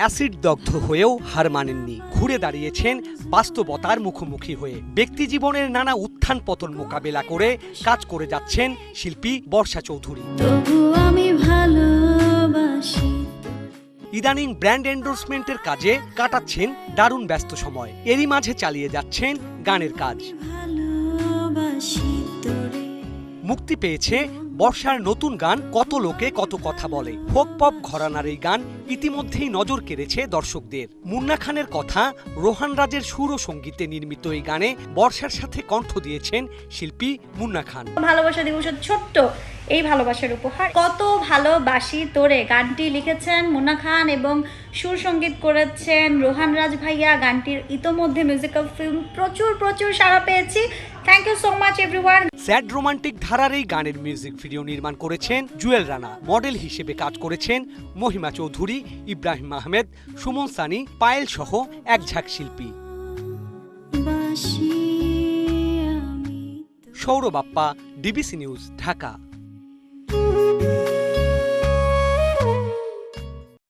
Acid দগ্ধ হয়েও হার মানেননি, ঘুরে দাঁড়িয়েছেন বাস্তবতার মুখোমুখি হয়ে। ব্যক্তি জীবনের নানা উত্থান পতন মোকাবেলা করে কাজ করে যাচ্ছেন শিল্পী বর্ষা চৌধুরী। ইদানিং ব্র্যান্ড এন্ডোর্সমেন্টের কাজে কাটাচ্ছেন দারুণ ব্যস্ত সময়। এরই মাঝে চালিয়ে যাচ্ছেন গানের কাজ। মুক্তি পেয়েছে বর্ষার নতুন গান কত লোকে কত কথা বলে। ফোক পপ ঘরানার এই গান ইতিমধ্যেই নজর কেড়েছে দর্শকদের। মুন্না খানের কথা, রোহান রাজের সুর ও সঙ্গীতে নির্মিত এই গানে বর্ষার সাথে কণ্ঠ দিয়েছেন শিল্পী মুন্না খান। ভালোবাসা দিবসের ছোট্ট এই ভালোবাসার উপহার কত ভালোবাসি তোরে গানটি লিখেছেন মুন্না খান এবং সুর সঙ্গীত করেছেন রোহান রাজ ভাইয়া। গানটির ইতোমধ্যে মিউজিক্যাল ফিল্ম প্রচুর সাড়া পেয়েছি। Thank you so much everyone. Sad romantic ধারার এই গানের মিউজিক ভিডিও নির্মাণ করেছেন জুয়েল রানা। মডেল হিসেবে কাজ করেছেন মহিমা চৌধুরী, ইব্রাহিম আহমেদ, সুমন সানি, পায়েল সহ এক ঝাঁক শিল্পী। Sourav Bappa, DBC news, Dhaka.